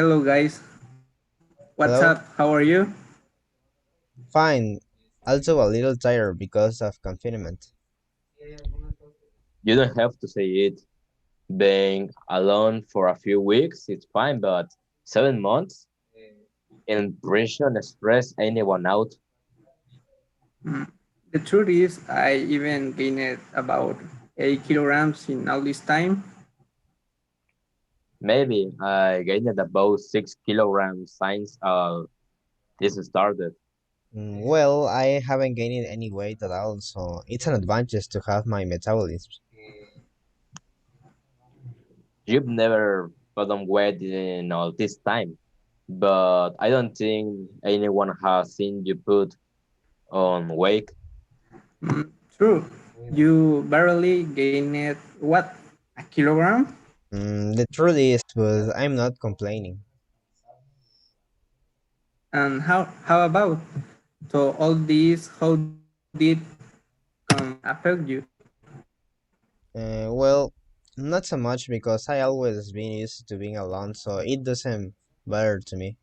Hello, guys. What's Hello? up? How are you? Fine. Also a little tired because of confinement. You don't have to say it. Being alone for a few weeks, it's fine, but 7 months in prison stress anyone out. Mm. The truth is, I even gained about 8 kilograms in all this time. Maybe I gained about 6 kilograms since this started. Well, I haven't gained any weight at all, so it's an advantage to have my metabolism. You've never put on weight in all this time, but I don't think anyone has seen you put on weight. True. You barely gained what? A kilogram? The truth is, but I'm not complaining. And how about? So all these, how did affect you? Well, not so much because I always been used to being alone, so it doesn't matter to me.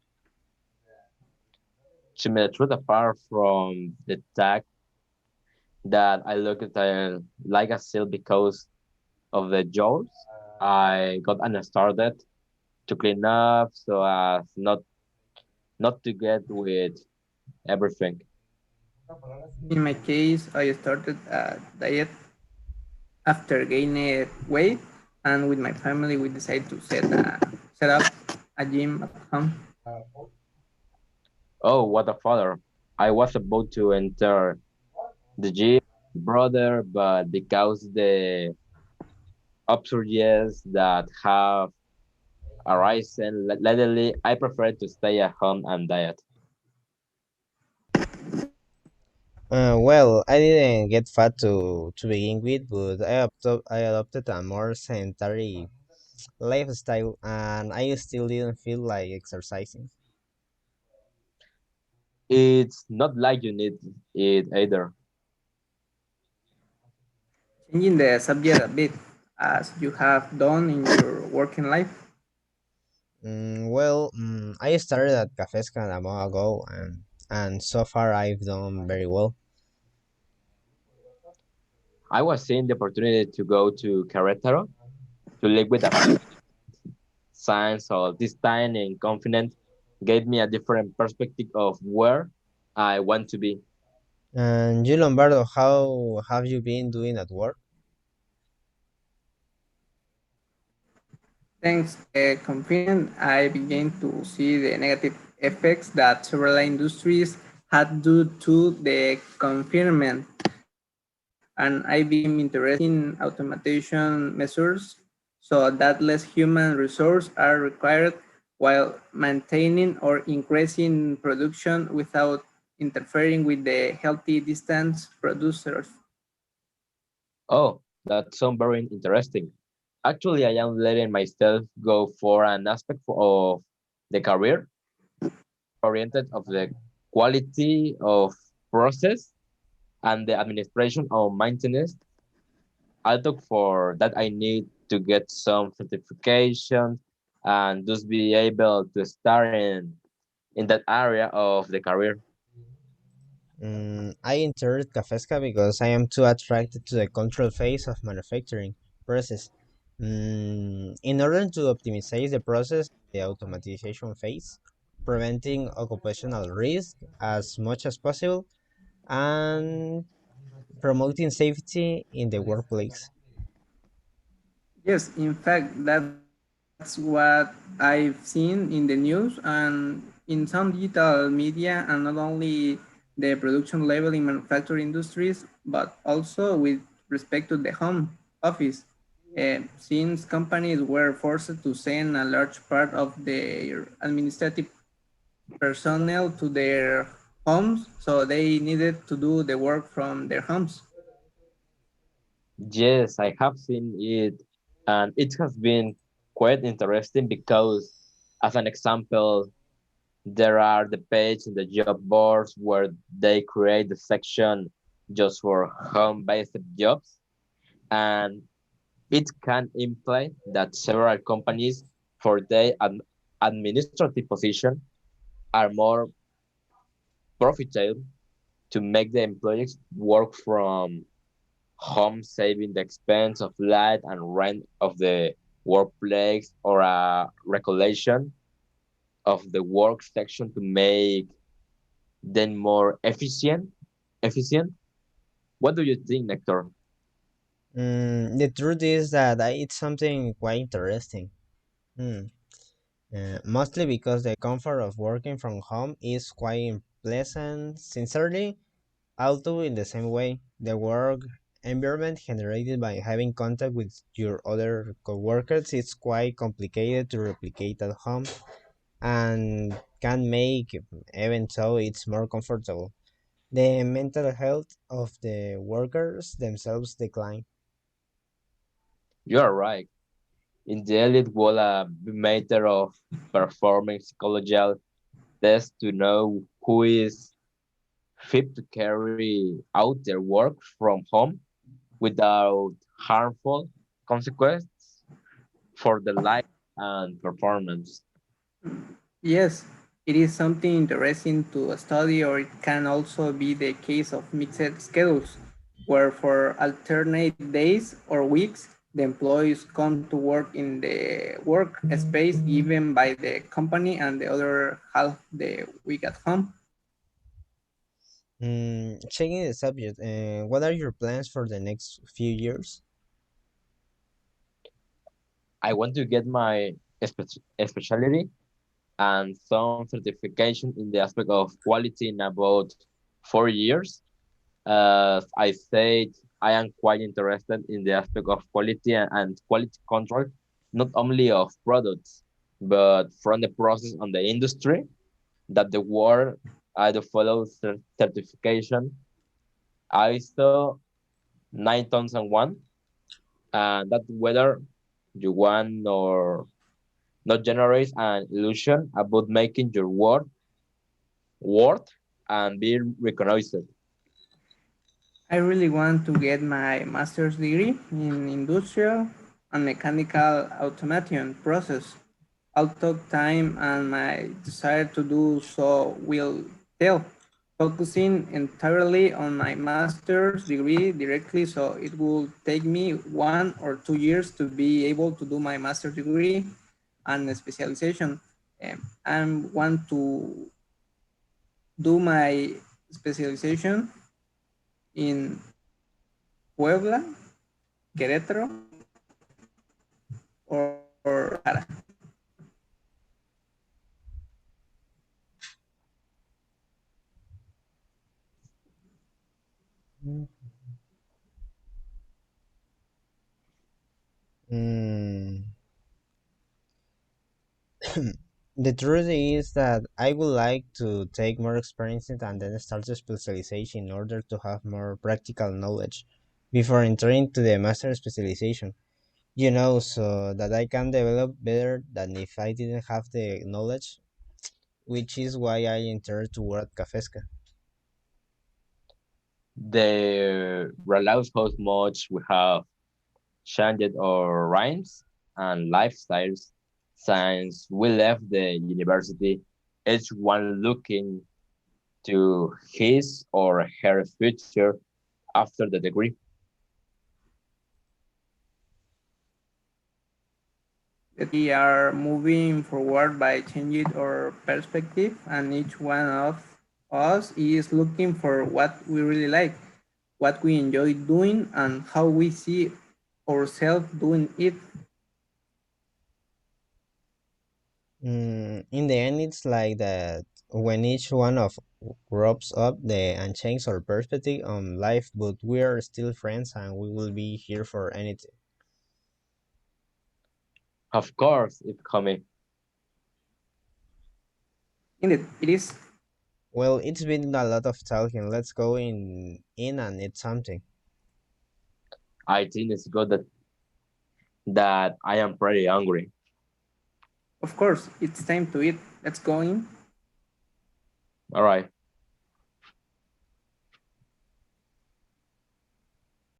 To me, the truth apart from the fact that I look at like a seal because of the jobs, I got started to clean up so as not to get with everything. In my case, I started a diet after gaining weight, and with my family, we decided to set up a gym at home. Oh, what a father! I was about to enter the gym, brother, but because the absurdities that have arisen lately, I prefer to stay at home and diet. Well, I didn't get fat to begin with, but I adopted a more sedentary lifestyle, and I still didn't feel like exercising. It's not like you need it either. Changing the subject a bit, as you have done in your working life. I started at Cafesca a month ago, and so far I've done very well. I was seeing the opportunity to go to Querétaro to live with a few signs of this time and confidence gave me a different perspective of where I want to be. And you, Lombardo, how have you been doing at work? Thanks to the confinement, I began to see the negative effects that several industries had due to the confinement, and I became interested in automation measures so that less human resources are required while maintaining or increasing production without interfering with the healthy distance producers. Oh, that sounds very interesting. Actually, I am letting myself go for an aspect of the career oriented of the quality of process and the administration of maintenance. I look for that I need to get some certification and just be able to start in that area of the career. I entered Cafesca because I am too attracted to the control phase of manufacturing process. In order to optimize the process, the automatization phase, preventing occupational risk as much as possible, and promoting safety in the workplace. Yes, in fact, that's what I've seen in the news and in some digital media, and not only the production level in manufacturing industries, but also with respect to the home office. Since companies were forced to send a large part of their administrative personnel to their homes, so they needed to do the work from their homes. Yes, I have seen it, and it has been quite interesting because, as an example, there are the page in the job boards where they create the section just for home-based jobs, and it can imply that several companies for they administrative positions are more profitable to make the employees work from home, saving the expense of light and rent of the workplace, or a regulation of the work section to make them more efficient. What do you think, Nectar? The truth is that it's something quite interesting. Hmm. Mostly because the comfort of working from home is quite pleasant. Sincerely, although in the same way, the work environment generated by having contact with your other coworkers is quite complicated to replicate at home and can make, even so it's more comfortable, the mental health of the workers themselves decline. You are right. In the elite will be matter of performing psychological tests to know who is fit to carry out their work from home without harmful consequences for the life and performance. Yes, it is something interesting to study, or it can also be the case of mixed schedules, where for alternate days or weeks, the employees come to work in the work space given by the company and the other half the week at home. Changing the subject, what are your plans for the next few years? I want to get my specialty and some certification in the aspect of quality in about 4 years. As I said, I am quite interested in the aspect of quality and quality control, not only of products, but from the process on the industry, that the world either follows certification ISO 9001, and that whether you want or not generates an illusion about making your worth and be recognized. I really want to get my master's degree in industrial and mechanical automation process. Although time and my desire to do so will tell, focusing entirely on my master's degree directly, so it will take me 1 or 2 years to be able to do my master's degree and specialization. I want to do my specialization in Puebla, Querétaro, or Guadalajara. Mm, the truth is that I would like to take more experience and then start a specialization in order to have more practical knowledge before entering to the master specialization. So that I can develop better than if I didn't have the knowledge, which is why I entered to work at Cafesca. The realize how much we have changed our rhymes and lifestyles since we left the university, each one looking to his or her future after the degree. That we are moving forward by changing our perspective, and each one of us is looking for what we really like, what we enjoy doing, and how we see ourselves doing it. In the end, it's like that when each one of grows up and changes our perspective on life, but we are still friends and we will be here for anything. Of course, it's coming. Indeed, it is. Well, it's been a lot of talking. Let's go in and eat something. I think it's good that I am pretty hungry. Of course, it's time to eat. Let's go in. All right.